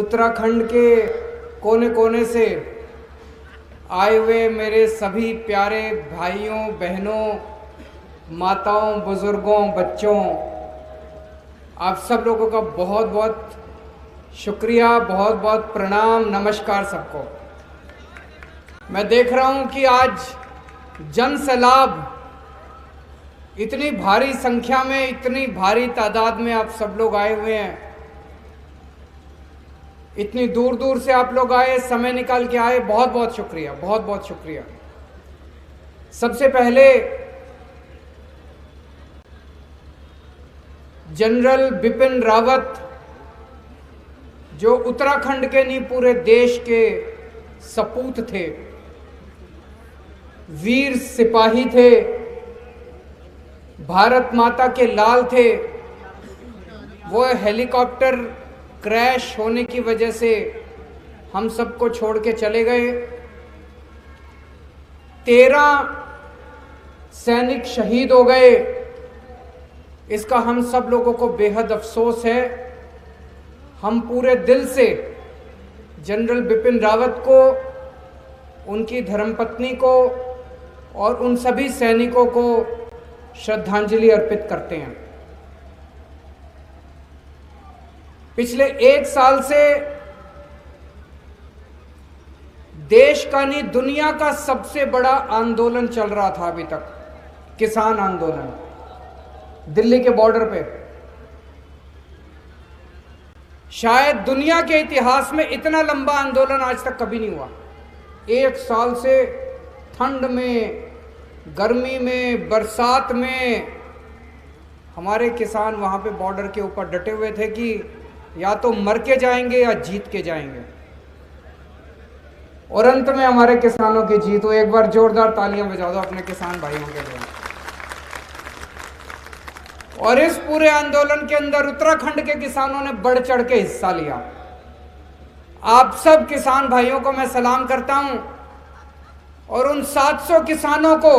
उत्तराखंड के कोने कोने से आए हुए मेरे सभी प्यारे भाइयों बहनों, माताओं, बुजुर्गों, बच्चों, आप सब लोगों का बहुत बहुत शुक्रिया, बहुत बहुत प्रणाम, नमस्कार सबको। मैं देख रहा हूं कि आज जन सैलाब इतनी भारी संख्या में, इतनी भारी तादाद में आप सब लोग आए हुए हैं। इतनी दूर दूर से आप लोग आए, समय निकाल के आए, बहुत बहुत शुक्रिया, बहुत बहुत शुक्रिया। सबसे पहले जनरल बिपिन रावत, जो उत्तराखंड के नहीं पूरे देश के सपूत थे, वीर सिपाही थे, भारत माता के लाल थे, वो हेलीकॉप्टर क्रैश होने की वजह से हम सबको छोड़ के चले गए। 13 सैनिक शहीद हो गए। इसका हम सब लोगों को बेहद अफसोस है। हम पूरे दिल से जनरल बिपिन रावत को, उनकी धर्मपत्नी को और उन सभी सैनिकों को श्रद्धांजलि अर्पित करते हैं। पिछले 1 साल से देश का नहीं, दुनिया का सबसे बड़ा आंदोलन चल रहा था अभी तक, किसान आंदोलन, दिल्ली के बॉर्डर पे। शायद दुनिया के इतिहास में इतना लंबा आंदोलन आज तक कभी नहीं हुआ। 1 साल से ठंड में, गर्मी में, बरसात में हमारे किसान वहां पे बॉर्डर के ऊपर डटे हुए थे कि या तो मर के जाएंगे या जीत के जाएंगे। और अंत में हमारे किसानों की जीत हुई। एक बार जोरदार तालियां बजा दो अपने किसान भाइयों के लिए। और इस पूरे आंदोलन के अंदर उत्तराखंड के किसानों ने बढ़ चढ़ के हिस्सा लिया। आप सब किसान भाइयों को मैं सलाम करता हूं और उन 700 किसानों को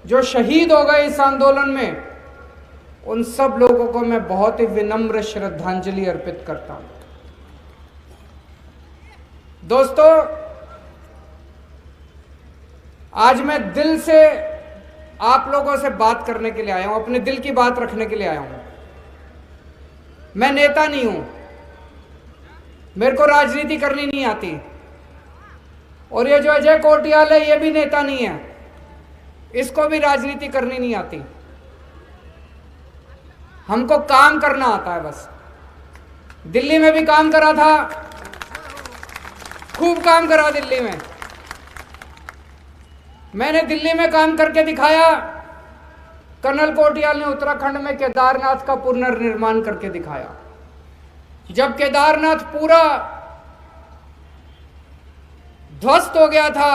जो शहीद हो गए इस आंदोलन में, उन सब लोगों को मैं बहुत ही विनम्र श्रद्धांजलि अर्पित करता हूं। दोस्तों, आज मैं दिल से आप लोगों से बात करने के लिए आया हूं, अपने दिल की बात रखने के लिए आया हूं। मैं नेता नहीं हूं, मेरे को राजनीति करनी नहीं आती, और ये जो अजय कोटियाल है ये भी नेता नहीं है, इसको भी राजनीति करनी नहीं आती। हमको काम करना आता है बस। दिल्ली में भी काम करा था, खूब काम करा दिल्ली में। मैंने दिल्ली में काम करके दिखाया। कर्नल कोटियाल ने उत्तराखंड में केदारनाथ का पुनर्निर्माण करके दिखाया। जब केदारनाथ पूरा ध्वस्त हो गया था,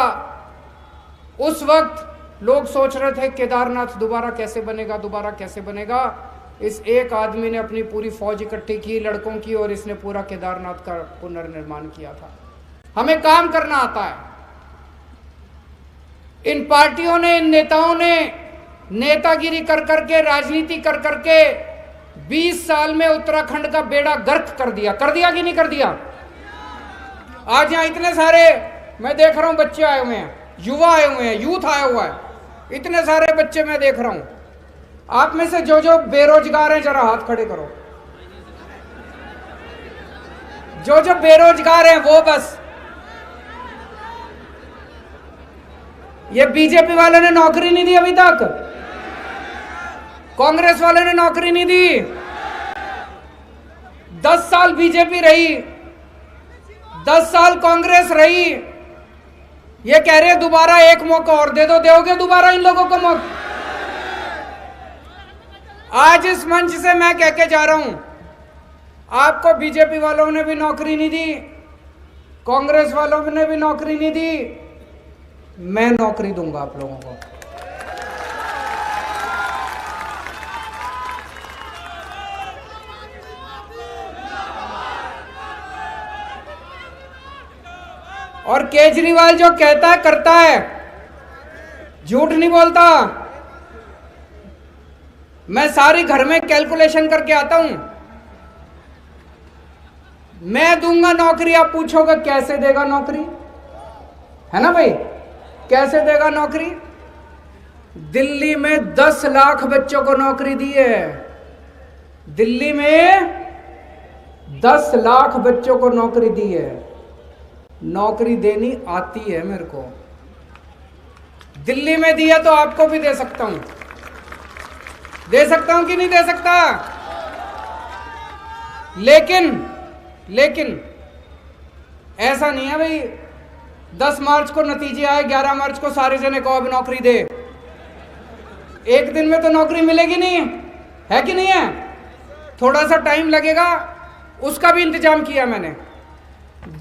उस वक्त लोग सोच रहे थे केदारनाथ दोबारा कैसे बनेगा, दोबारा कैसे बनेगा। इस एक आदमी ने अपनी पूरी फौज इकट्ठी की, लड़कों की, और इसने पूरा केदारनाथ का पुनर्निर्माण किया था। हमें काम करना आता है। इन पार्टियों ने, इन नेताओं ने नेतागिरी कर करके, राजनीति कर करके 20 साल में उत्तराखंड का बेड़ा गर्क कर दिया कि नहीं कर दिया? आज यहां इतने सारे मैं देख रहा हूं बच्चे आए हुए हैं, युवा आए हुए हैं, यूथ आया हुआ है, इतने सारे बच्चे मैं देख रहा हूं। आप में से जो जो बेरोजगार हैं जरा हाथ खड़े करो। जो जो बेरोजगार हैं वो बस। ये बीजेपी वाले ने नौकरी नहीं दी अभी तक, कांग्रेस वाले ने नौकरी नहीं दी। 10 साल बीजेपी रही, 10 साल कांग्रेस रही। ये कह रहे दोबारा एक मौका और दे दो। दोगे दोबारा इन लोगों को मौका? आज इस मंच से मैं कह के जा रहा हूं, आपको बीजेपी वालों ने भी नौकरी नहीं दी, कांग्रेस वालों ने भी नौकरी नहीं दी, मैं नौकरी दूंगा आप लोगों को। और केजरीवाल जो कहता है करता है, झूठ नहीं बोलता। मैं सारी घर में कैलकुलेशन करके आता हूं। मैं दूंगा नौकरी, आप पूछोगे कैसे देगा नौकरी, है ना भाई, कैसे देगा नौकरी? दिल्ली में 10 लाख बच्चों को नौकरी दी है, दिल्ली में 10 लाख बच्चों को नौकरी दी है। नौकरी देनी आती है मेरे को, दिल्ली में दिया तो आपको भी दे सकता हूं, दे सकता हूं कि नहीं दे सकता? लेकिन ऐसा नहीं है भाई 10 मार्च को नतीजे आए, 11 मार्च को सारे जने को अब नौकरी दे। एक दिन में तो नौकरी मिलेगी नहीं, है कि नहीं है? थोड़ा सा टाइम लगेगा, उसका भी इंतजाम किया मैंने।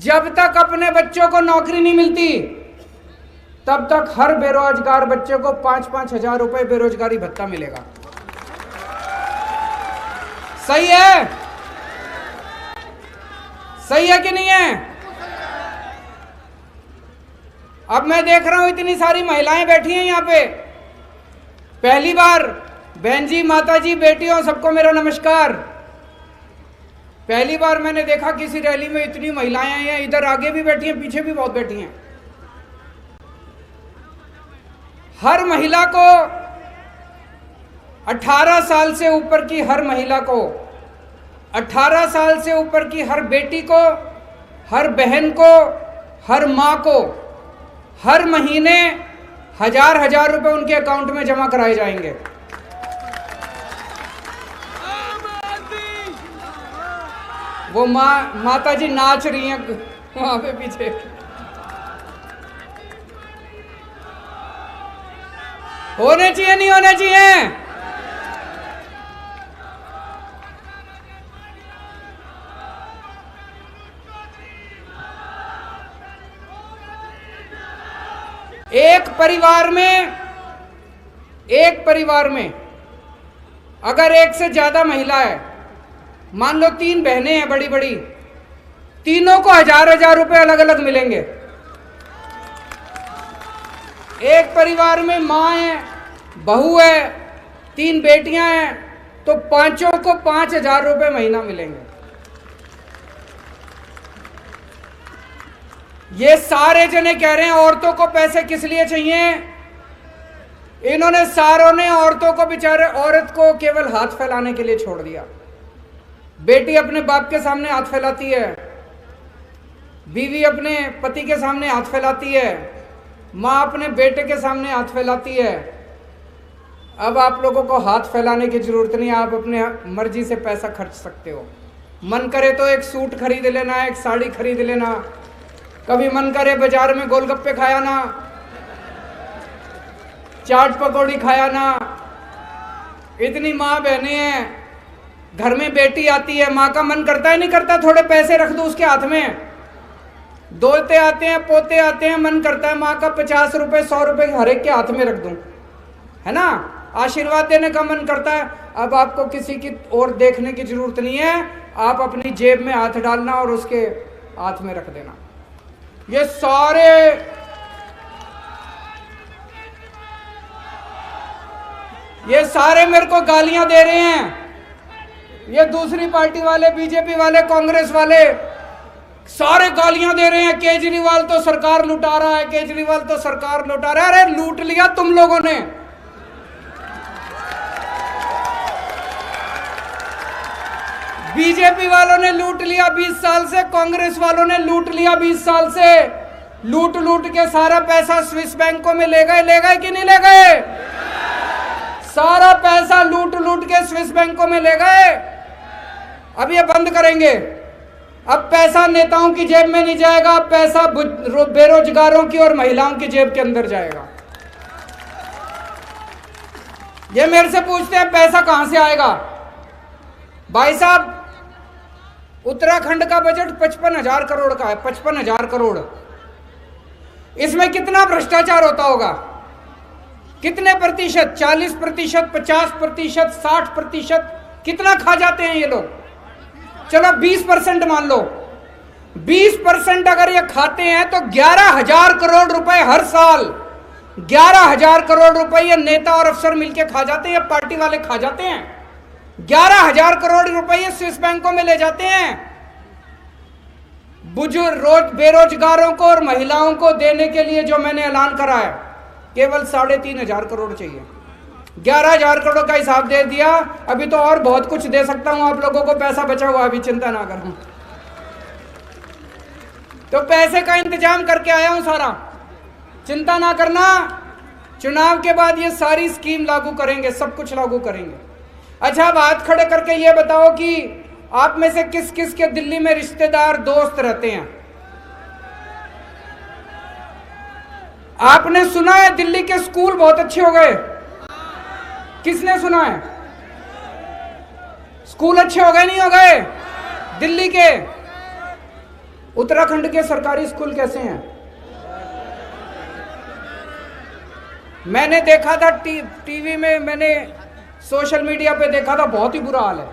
जब तक अपने बच्चों को नौकरी नहीं मिलती तब तक हर बेरोजगार बच्चे को 5-5 हजार रुपए बेरोजगारी भत्ता मिलेगा। सही है? सही है कि नहीं है? अब मैं देख रहा हूं इतनी सारी महिलाएं बैठी हैं यहां पे, पहली बार बहन जी, माता जी, बेटियों, सबको मेरा नमस्कार। पहली बार मैंने देखा किसी रैली में इतनी महिलाएं आई हैं, इधर आगे भी बैठी हैं, पीछे भी बहुत बैठी हैं। हर महिला को 18 साल से ऊपर की हर महिला को, 18 साल से ऊपर की हर बेटी को, हर बहन को, हर मां को हर महीने 1000 रुपए उनके अकाउंट में जमा कराए जाएंगे। वो माता जी नाच रही हैं वहां पे पीछे। होने चाहिए नहीं होने चाहिए? एक परिवार में अगर एक से ज्यादा महिला है, मान लो 3 बहनें हैं बड़ी बड़ी, तीनों को 1000 रुपए अलग अलग मिलेंगे। एक परिवार में मां है, बहू है, 3 बेटियां हैं, तो पांचों को 5000 रुपए महीना मिलेंगे। ये सारे जने कह रहे हैं औरतों को पैसे किस लिए चाहिए? इन्होंने सारों ने औरतों को, बेचारे औरत को केवल हाथ फैलाने के लिए छोड़ दिया। बेटी अपने बाप के सामने हाथ फैलाती है, बीवी अपने पति के सामने हाथ फैलाती है, मां अपने बेटे के सामने हाथ फैलाती है। अब आप लोगों को हाथ फैलाने की जरूरत नहीं, आप अपने मर्जी से पैसा खर्च सकते हो। मन करे तो एक सूट खरीद लेना, एक साड़ी खरीद लेना, कभी मन करे बाजार में गोलगप्पे खाया ना, चाट पकौड़ी खाया ना। इतनी माँ बहनें हैं, घर में बेटी आती है, माँ का मन करता है नहीं करता थोड़े पैसे रख दो उसके हाथ में? दोते आते हैं, पोते आते हैं, मन करता है माँ का 50 रुपए 100 रुपए हर एक के हाथ में रख दूं, है ना? आशीर्वाद देने का मन करता है। अब आपको किसी की ओर देखने की जरूरत नहीं है, आप अपनी जेब में हाथ डालना और उसके हाथ में रख देना। ये सारे मेरे को गालियां दे रहे हैं, ये दूसरी पार्टी वाले, बीजेपी वाले, कांग्रेस वाले सारे गालियां दे रहे हैं। केजरीवाल तो सरकार लुटा रहा है, केजरीवाल तो सरकार लुटा रहा है। अरे लूट लिया तुम लोगों ने। बीजेपी वालों ने लूट लिया 20 साल से, कांग्रेस वालों ने लूट लिया 20 साल से। लूट लूट के सारा पैसा स्विस बैंकों में ले गए कि नहीं ले गए? सारा पैसा लूट लूट के स्विस बैंकों में ले गए। अब ये बंद करेंगे। अब पैसा नेताओं की जेब में नहीं जाएगा, पैसा बेरोजगारों की और महिलाओं की जेब के अंदर जाएगा। ये मेरे से पूछते हैं पैसा कहां से आएगा? भाई साहब, उत्तराखंड का बजट 55,000 करोड़ का है, 55,000 करोड़। इसमें कितना भ्रष्टाचार होता होगा? कितने प्रतिशत? 40%, 50%, 60%? कितना खा जाते हैं ये लोग? चलो 20% मान लो। 20% अगर ये खाते हैं तो 11,000 करोड़ रुपए हर साल, 11,000 करोड़ रुपए ये नेता और अफसर मिलके खा जाते हैं, पार्टी वाले खा जाते हैं। 11,000 करोड़ रुपए ये स्विस बैंकों में ले जाते हैं। बुजुर्ग बेरोजगारों को और महिलाओं को देने के लिए जो मैंने ऐलान करा है, केवल 3,500 करोड़ चाहिए। 11,000 करोड़ का हिसाब दे दिया, अभी तो और बहुत कुछ दे सकता हूं आप लोगों को, पैसा बचा हुआ, अभी चिंता ना करूं। तो पैसे का इंतजाम करके आया हूं सारा, चिंता ना करना। चुनाव के बाद ये सारी स्कीम लागू करेंगे, सब कुछ लागू करेंगे। अच्छा, अब हाथ खड़े करके ये बताओ कि आप में से किस किस के दिल्ली में रिश्तेदार दोस्त रहते हैं? आपने सुना है दिल्ली के स्कूल बहुत अच्छे हो गए? किसने सुना है? स्कूल अच्छे हो गए नहीं हो गए दिल्ली के? उत्तराखंड के सरकारी स्कूल कैसे हैं? मैंने देखा था टीवी में, मैंने सोशल मीडिया पे देखा था, बहुत ही बुरा हाल है।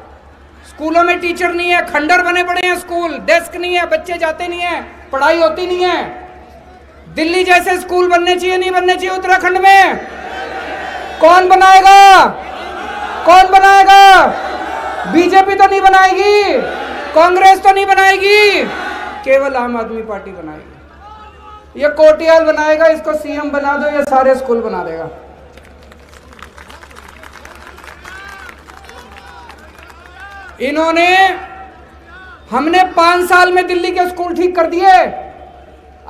स्कूलों में टीचर नहीं है, खंडर बने पड़े हैं स्कूल, डेस्क नहीं है, बच्चे जाते नहीं है, पढ़ाई होती नहीं है। दिल्ली जैसे स्कूल बनने चाहिए नहीं बनने चाहिए उत्तराखंड में? कौन बनाएगा? कौन बनाएगा? बीजेपी तो नहीं बनाएगी, कांग्रेस तो नहीं बनाएगी, केवल आम आदमी पार्टी बनाएगी। ये कोटियाल बनाएगा, इसको सीएम बना दो, ये सारे स्कूल बना देगा। इन्होंने, हमने 5 साल में दिल्ली के स्कूल ठीक कर दिए,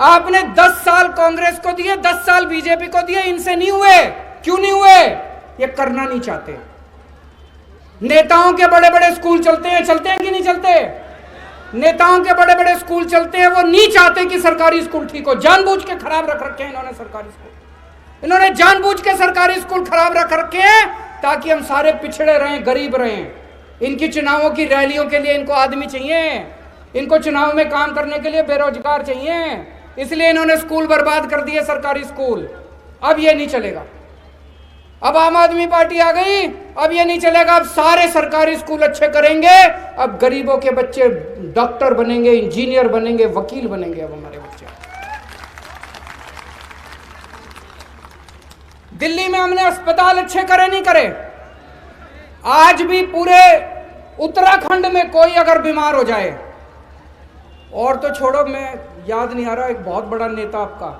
आपने 10 साल कांग्रेस को दिए, 10 साल बीजेपी को दिए, इनसे नहीं हुए। क्यों नहीं हुए? ये करना नहीं चाहते। नेताओं के बड़े बड़े स्कूल चलते हैं कि नहीं चलते? नेताओं के बड़े बड़े स्कूल चलते हैं, वो नहीं चाहते कि सरकारी स्कूल ठीक हो। जानबूझ के खराब रख रखे हैं इन्होंने सरकारी स्कूल, इन्होंने जानबूझ के सरकारी स्कूल खराब रख रखे हैं ताकि हम सारे पिछड़े रहें, गरीब रहें। इनकी चुनावों की रैलियों के लिए इनको आदमी चाहिए, इनको चुनाव में काम करने के लिए बेरोजगार चाहिए, इसलिए इन्होंने स्कूल बर्बाद कर दिए, सरकारी स्कूल। अब ये नहीं चलेगा, अब आम आदमी पार्टी आ गई, अब ये नहीं चलेगा। अब सारे सरकारी स्कूल अच्छे करेंगे, अब गरीबों के बच्चे डॉक्टर बनेंगे, इंजीनियर बनेंगे, वकील बनेंगे। अब हमारे बच्चे दिल्ली में हमने अस्पताल अच्छे करे नहीं करे? आज भी पूरे उत्तराखंड में कोई अगर बीमार हो जाए, और तो छोड़ो, मैं याद नहीं आ रहा, एक बहुत बड़ा नेता आपका,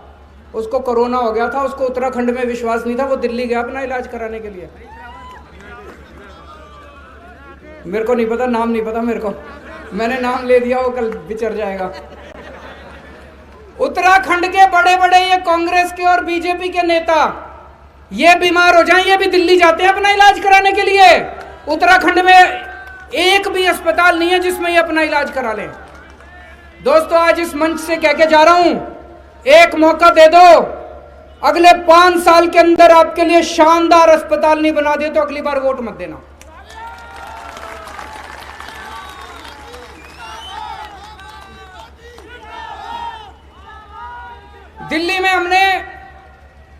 उसको कोरोना हो गया था, उसको उत्तराखंड में विश्वास नहीं था, वो दिल्ली गया अपना इलाज कराने के लिए। मेरे को नहीं पता, नाम नहीं पता मेरे को, मैंने नाम ले दिया, वो कल बिचर जाएगा। उत्तराखंड के बड़े बड़े ये कांग्रेस के और बीजेपी के नेता ये बीमार हो जाएं, ये भी दिल्ली जाते हैं अपना इलाज कराने के लिए। उत्तराखंड में एक भी अस्पताल नहीं है जिसमें ये अपना इलाज करा लें। दोस्तों, आज इस मंच से कह के जा रहा हूं, एक मौका दे दो, अगले 5 साल के अंदर आपके लिए शानदार अस्पताल नहीं बना दे तो अगली बार वोट मत देना। दिल्ली में हमने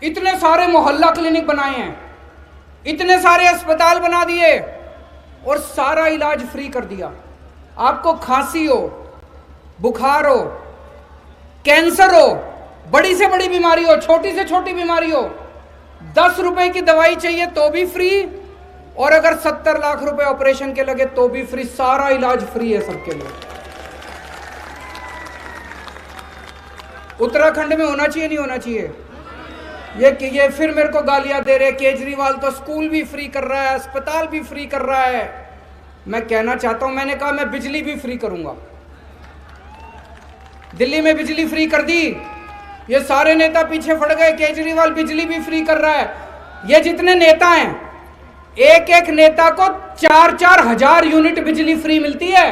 इतने सारे मोहल्ला क्लिनिक बनाए हैं, इतने सारे अस्पताल बना दिए और सारा इलाज फ्री कर दिया। आपको खांसी हो, बुखार हो, कैंसर हो, बड़ी से बड़ी बीमारी हो, छोटी से छोटी बीमारी हो, 10 रुपए की दवाई चाहिए तो भी फ्री, और अगर 70 लाख रुपए ऑपरेशन के लगे तो भी फ्री। सारा इलाज फ्री है सबके लिए। उत्तराखंड में होना चाहिए नहीं होना चाहिए? ये फिर मेरे को गालियां दे रहे, केजरीवाल तो स्कूल भी फ्री कर रहा है, अस्पताल भी फ्री कर रहा है। मैं कहना चाहता हूं, मैंने कहा मैं बिजली भी फ्री करूंगा। दिल्ली में बिजली फ्री कर दी, ये सारे नेता पीछे पड़ गए, केजरीवाल बिजली भी फ्री कर रहा है। ये जितने नेता हैं, एक एक नेता को 4-4 हजार यूनिट बिजली फ्री मिलती है,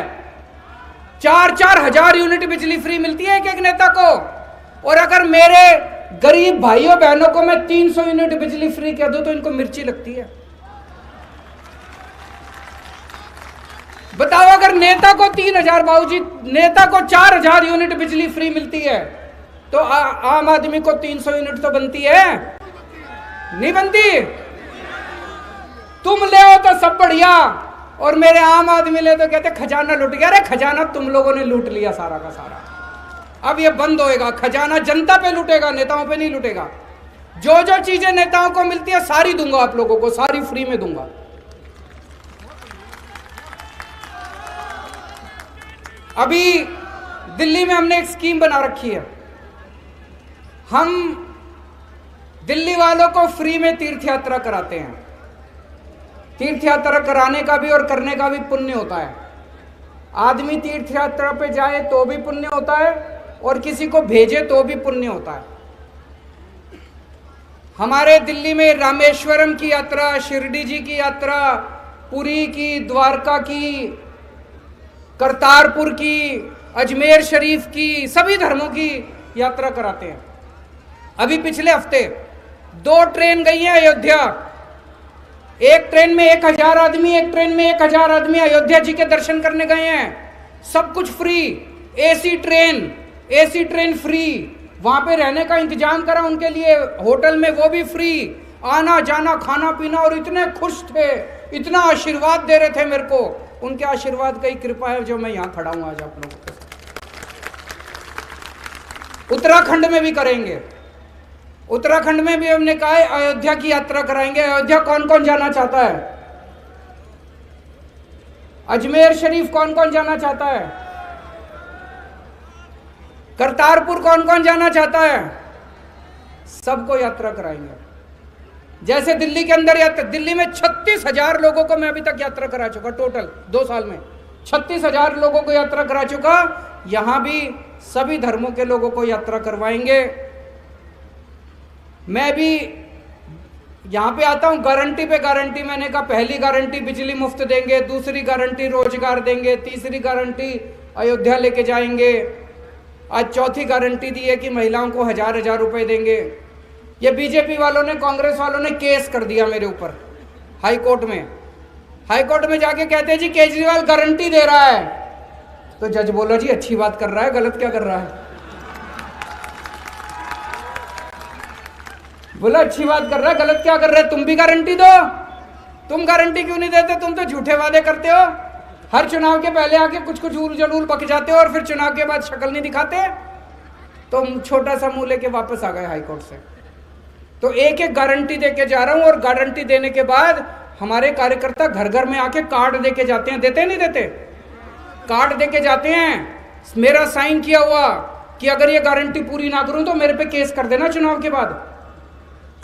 4-4 हजार यूनिट बिजली फ्री मिलती है एक एक नेता को। और अगर मेरे गरीब भाइयों बहनों को मैं 300 यूनिट बिजली फ्री कह दूं तो इनको मिर्ची लगती है। बताओ, अगर नेता को 3,000, बाबूजी नेता को 4,000 यूनिट बिजली फ्री मिलती है तो आम आदमी को 300 यूनिट तो बनती है? नहीं बनती? तुम ले हो तो सब बढ़िया, और मेरे आम आदमी ले तो कहते खजाना लूट गया। अरे खजाना तुम लोगों ने लूट लिया सारा का सारा, अब ये बंद होएगा। खजाना जनता पे लूटेगा, नेताओं पे नहीं लूटेगा। जो जो चीजें नेताओं को मिलती है सारी दूंगा आप लोगों को, सारी फ्री में दूंगा। अभी दिल्ली में हमने एक स्कीम बना रखी है। हम दिल्ली वालों को फ्री में तीर्थ यात्रा कराते हैं। तीर्थ यात्रा कराने का भी और करने का भी पुण्य होता है। आदमी तीर्थ यात्रा पे जाए तो भी पुण्य होता है और किसी को भेजे तो भी पुण्य होता है। हमारे दिल्ली में रामेश्वरम की यात्रा, शिरडी जी की यात्रा, पुरी की, द्वारका की, करतारपुर की, अजमेर शरीफ की, सभी धर्मों की यात्रा कराते हैं। अभी पिछले हफ्ते 2 ट्रेन गई हैं अयोध्या। एक ट्रेन में 1000 आदमी, एक ट्रेन में 1000 आदमी अयोध्या जी के दर्शन करने गए हैं। सब कुछ फ्री, एसी ट्रेन फ्री, वहां पे रहने का इंतजाम करा उनके लिए होटल में, वो भी फ्री, आना जाना खाना पीना, और इतने खुश थे, इतना आशीर्वाद दे रहे थे मेरे को। उनके आशीर्वाद की कृपा है जो मैं यहां खड़ा हूं आज आप लोगों के साथ। उत्तराखंड में भी करेंगे। उत्तराखंड में भी हमने कहा है अयोध्या की यात्रा कराएंगे। अयोध्या कौन कौन जाना चाहता है? अजमेर शरीफ कौन कौन जाना चाहता है? करतारपुर कौन कौन जाना चाहता है? सबको यात्रा कराएंगे। जैसे दिल्ली के अंदर यात्रा, दिल्ली में 36,000 लोगों को मैं अभी तक यात्रा करा चुका, टोटल 2 साल में 36,000 लोगों को यात्रा करा चुका। यहां भी सभी धर्मों के लोगों को यात्रा करवाएंगे। मैं भी यहां पे आता हूं गारंटी पे गारंटी। मैंने कहा पहली गारंटी बिजली मुफ्त देंगे, दूसरी गारंटी रोजगार देंगे, तीसरी गारंटी अयोध्या लेके जाएंगे, आज चौथी गारंटी दी है कि महिलाओं को 1000 रुपए देंगे। ये बीजेपी वालों ने, कांग्रेस वालों ने केस कर दिया मेरे ऊपर हाई कोर्ट में। हाई कोर्ट में जाके कहते हैं जी केजरीवाल गारंटी दे रहा है। तो जज बोला जी अच्छी बात कर रहा है, गलत क्या कर रहा है? बोला अच्छी बात कर रहा है, गलत क्या कर रहा है? तुम भी गारंटी दो। तुम गारंटी क्यों नहीं देते? तुम तो झूठे वादे करते हो। हर चुनाव के पहले आके कुछ कुछ उल जलूल बक जाते हो और फिर चुनाव के बाद शक्ल नहीं दिखाते। तो छोटा सा मुंह लेके वापस आ गए हाईकोर्ट से। तो एक एक गारंटी देके जा रहा हूं, और गारंटी देने के बाद हमारे कार्यकर्ता घर घर में आके कार्ड देके जाते हैं। देते नहीं देते? कार्ड देके जाते हैं, मेरा साइन किया हुआ कि अगर ये गारंटी पूरी ना करूं तो मेरे पे केस कर देना चुनाव के बाद।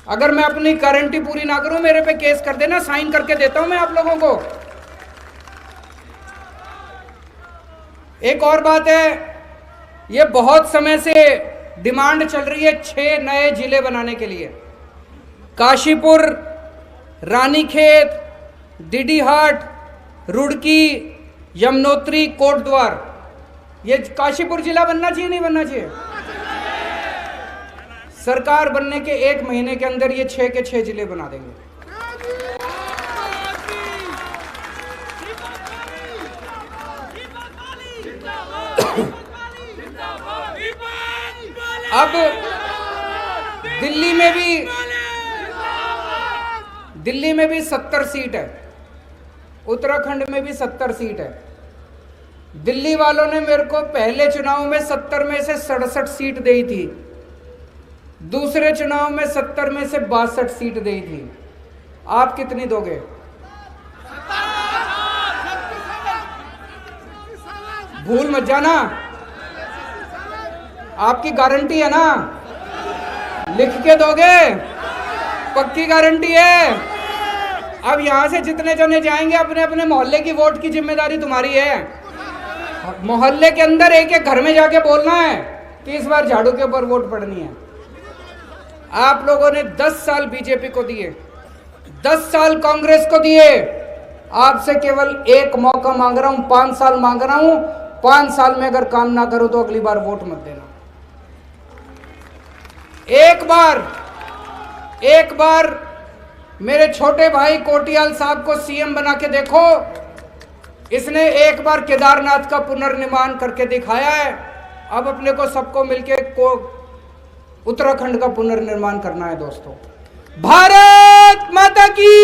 अगर मैं अपनी गारंटी पूरी ना करूं मेरे पे केस कर देना, साइन करके देता हूं मैं आप लोगों को। एक और बात है, ये बहुत समय से डिमांड चल रही है 6 नए जिले बनाने के लिए। काशीपुर, रानीखेत, डीडीहाट, रुड़की, यमुनोत्री, कोटद्वार। ये काशीपुर जिला बनना चाहिए नहीं बनना चाहिए? सरकार बनने के 1 महीने के अंदर ये 6 के 6 जिले बना देंगे। अब दिल्ली में भी 70 सीट है, उत्तराखंड में भी 70 सीट है। दिल्ली वालों ने मेरे को पहले चुनाव में 70 में से 67 सीट दी थी, दूसरे चुनाव में 70 में से 62 सीट दी थी। आप कितनी दोगे? भूल मत जाना, आपकी गारंटी है ना? लिख के दोगे? पक्की गारंटी है। अब यहां से जितने जने जाएंगे अपने अपने मोहल्ले की वोट की जिम्मेदारी तुम्हारी है। मोहल्ले के अंदर एक एक घर में जाके बोलना है कि इस बार झाड़ू के ऊपर वोट पड़नी है। आप लोगों ने 10 साल बीजेपी को दिए, 10 साल कांग्रेस को दिए। आपसे केवल एक मौका मांग रहा हूं, 5 साल मांग रहा हूं। 5 साल में अगर काम ना करो तो अगली बार वोट मत देना। एक बार मेरे छोटे भाई कोटियाल साहब को सीएम बना के देखो। इसने एक बार केदारनाथ का पुनर्निर्माण करके दिखाया है। अब अपने को सबको मिलके उत्तराखंड का पुनर्निर्माण करना है दोस्तों। भारत माता की